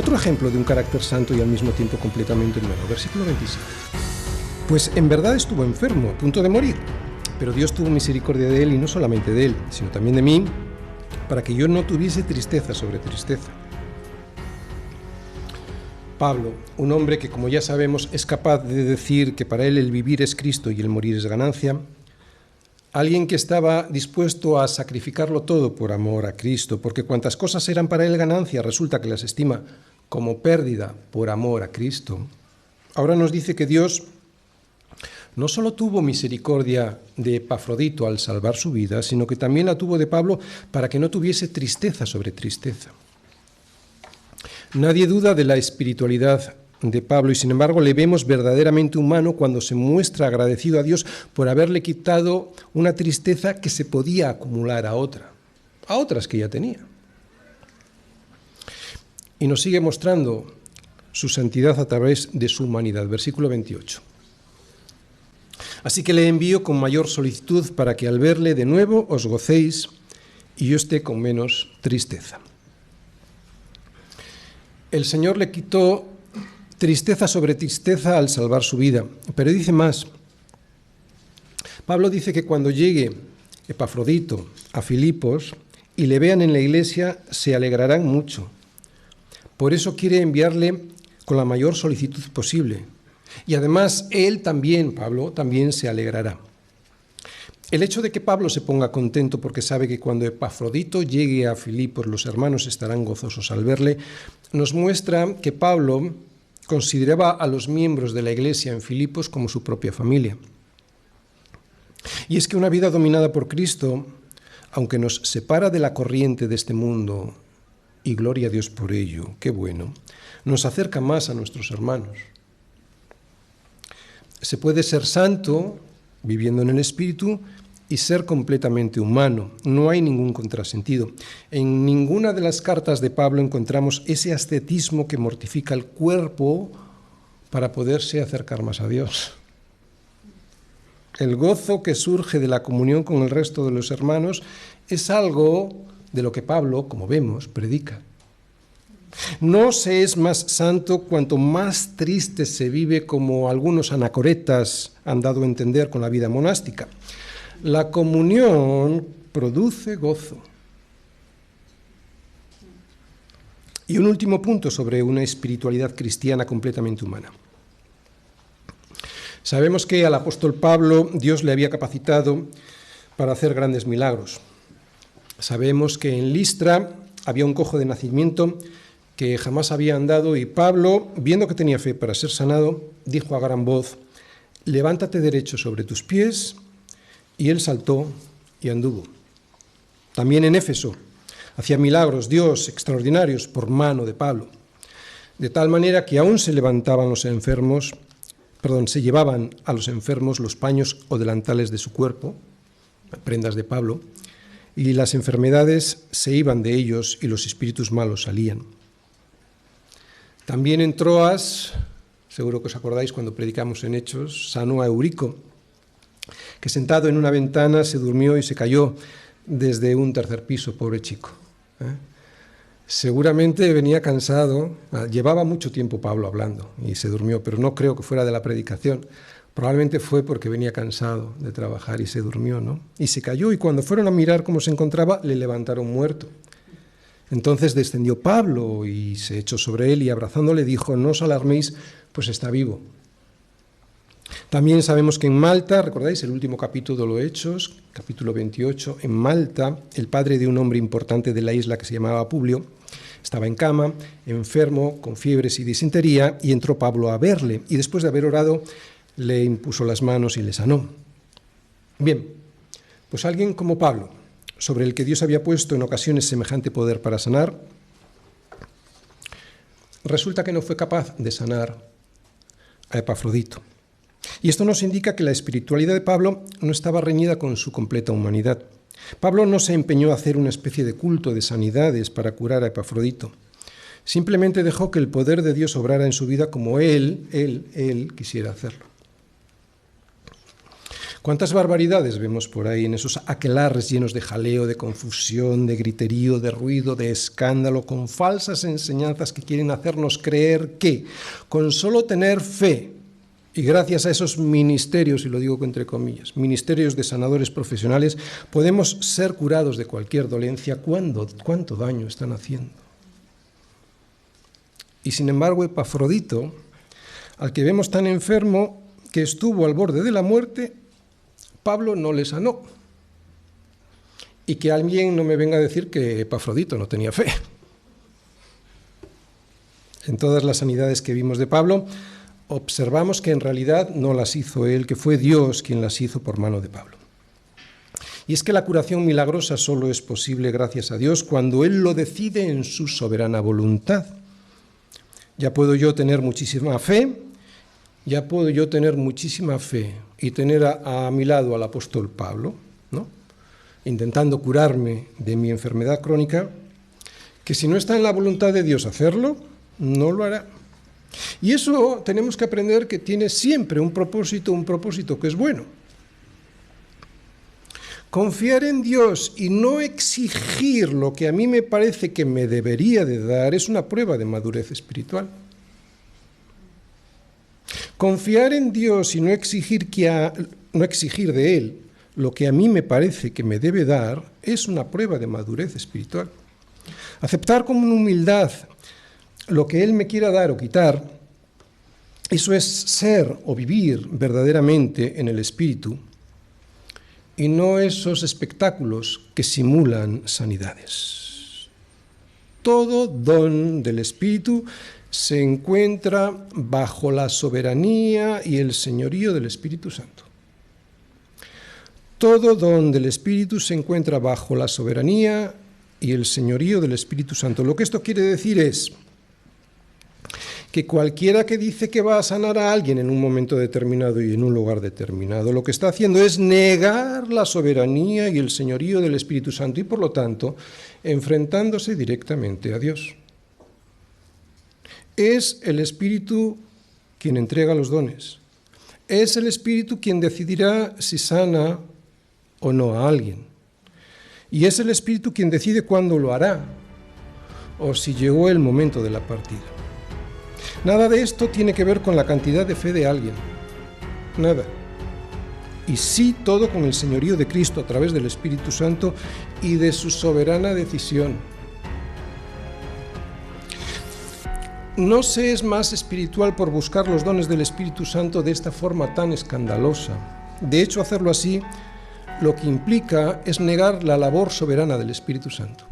Otro ejemplo de un carácter santo y al mismo tiempo completamente humano. Versículo 27. Pues en verdad estuvo enfermo, a punto de morir, pero Dios tuvo misericordia de él, y no solamente de él, sino también de mí, para que yo no tuviese tristeza sobre tristeza. Pablo, un hombre que, como ya sabemos, es capaz de decir que para él el vivir es Cristo y el morir es ganancia, alguien que estaba dispuesto a sacrificarlo todo por amor a Cristo, porque cuantas cosas eran para él ganancia, resulta que las estima como pérdida por amor a Cristo. Ahora nos dice que Dios no solo tuvo misericordia de Epafrodito al salvar su vida, sino que también la tuvo de Pablo para que no tuviese tristeza sobre tristeza. Nadie duda de la espiritualidad de Pablo y sin embargo le vemos verdaderamente humano cuando se muestra agradecido a Dios por haberle quitado una tristeza que se podía acumular a otras que ya tenía. Y nos sigue mostrando su santidad a través de su humanidad. Versículo 28. Así que le envío con mayor solicitud para que al verle de nuevo os gocéis y yo esté con menos tristeza. El Señor le quitó tristeza sobre tristeza al salvar su vida, pero dice más. Pablo dice que cuando llegue Epafrodito a Filipos y le vean en la iglesia, se alegrarán mucho. Por eso quiere enviarle con la mayor solicitud posible. Y además él también, Pablo, también se alegrará. El hecho de que Pablo se ponga contento porque sabe que cuando Epafrodito llegue a Filipos los hermanos estarán gozosos al verle, nos muestra que Pablo consideraba a los miembros de la iglesia en Filipos como su propia familia. Y es que una vida dominada por Cristo, aunque nos separa de la corriente de este mundo, y gloria a Dios por ello, qué bueno, nos acerca más a nuestros hermanos. Se puede ser santo viviendo en el Espíritu y ser completamente humano. No hay ningún contrasentido. En ninguna de las cartas de Pablo encontramos ese ascetismo que mortifica el cuerpo para poderse acercar más a Dios. El gozo que surge de la comunión con el resto de los hermanos es algo de lo que Pablo, como vemos, predica. No se es más santo cuanto más triste se vive, como algunos anacoretas han dado a entender con la vida monástica. La comunión produce gozo. Y un último punto sobre una espiritualidad cristiana completamente humana. Sabemos que al apóstol Pablo Dios le había capacitado para hacer grandes milagros. Sabemos que en Listra había un cojo de nacimiento que jamás había andado y Pablo, viendo que tenía fe para ser sanado, dijo a gran voz: levántate derecho sobre tus pies, y él saltó y anduvo. También en Éfeso hacía milagros Dios extraordinarios por mano de Pablo, de tal manera que aún se llevaban a los enfermos los paños o delantales de su cuerpo, prendas de Pablo, y las enfermedades se iban de ellos y los espíritus malos salían. También en Troas, seguro que os acordáis cuando predicamos en Hechos, sanó a Eurico, que sentado en una ventana se durmió y se cayó desde un tercer piso, pobre chico. Seguramente venía cansado, llevaba mucho tiempo Pablo hablando y se durmió, pero no creo que fuera de la predicación. Probablemente fue porque venía cansado de trabajar y se durmió, ¿no? Y se cayó, y cuando fueron a mirar cómo se encontraba, le levantaron muerto. Entonces descendió Pablo y se echó sobre él y abrazándole dijo: no os alarméis, pues está vivo. También sabemos que en Malta, ¿recordáis el último capítulo de los Hechos, capítulo 28? En Malta, el padre de un hombre importante de la isla que se llamaba Publio estaba en cama, enfermo, con fiebres y disentería, y entró Pablo a verle, y después de haber orado, le impuso las manos y le sanó. Bien, pues alguien como Pablo, sobre el que Dios había puesto en ocasiones semejante poder para sanar, resulta que no fue capaz de sanar a Epafrodito. Y esto nos indica que la espiritualidad de Pablo no estaba reñida con su completa humanidad. Pablo no se empeñó a hacer una especie de culto de sanidades para curar a Epafrodito. Simplemente dejó que el poder de Dios obrara en su vida como él quisiera hacerlo. ¿Cuántas barbaridades vemos por ahí en esos aquelarres llenos de jaleo, de confusión, de griterío, de ruido, de escándalo, con falsas enseñanzas que quieren hacernos creer que con solo tener fe y gracias a esos ministerios, y lo digo entre comillas, ministerios de sanadores profesionales, podemos ser curados de cualquier dolencia? ¿Cuánto daño están haciendo? Y sin embargo, Epafrodito, al que vemos tan enfermo que estuvo al borde de la muerte, Pablo no le sanó. Y que alguien no me venga a decir que Epafrodito no tenía fe. En todas las sanidades que vimos de Pablo, observamos que en realidad no las hizo él, que fue Dios quien las hizo por mano de Pablo. Y es que la curación milagrosa solo es posible gracias a Dios cuando Él lo decide en su soberana voluntad. Ya puedo yo tener muchísima fe, y tener a mi lado al apóstol Pablo, ¿no?, intentando curarme de mi enfermedad crónica, que si no está en la voluntad de Dios hacerlo, no lo hará. Y eso tenemos que aprender que tiene siempre un propósito que es bueno. Confiar en Dios y no exigir lo que a mí me parece que me debería de dar es una prueba de madurez espiritual. Confiar en Dios y no exigir de Él lo que a mí me parece que me debe dar es una prueba de madurez espiritual. Aceptar con humildad lo que Él me quiera dar o quitar, eso es ser o vivir verdaderamente en el Espíritu y no esos espectáculos que simulan sanidades. Todo don del Espíritu se encuentra bajo la soberanía y el señorío del Espíritu Santo. Todo don del Espíritu se encuentra bajo la soberanía y el señorío del Espíritu Santo. Lo que esto quiere decir es que cualquiera que dice que va a sanar a alguien en un momento determinado y en un lugar determinado, lo que está haciendo es negar la soberanía y el señorío del Espíritu Santo y, por lo tanto, enfrentándose directamente a Dios. Es el Espíritu quien entrega los dones. Es el Espíritu quien decidirá si sana o no a alguien. Y es el Espíritu quien decide cuándo lo hará o si llegó el momento de la partida. Nada de esto tiene que ver con la cantidad de fe de alguien. Nada. Y sí todo con el señorío de Cristo a través del Espíritu Santo y de su soberana decisión. No se es más espiritual por buscar los dones del Espíritu Santo de esta forma tan escandalosa. De hecho, hacerlo así lo que implica es negar la labor soberana del Espíritu Santo.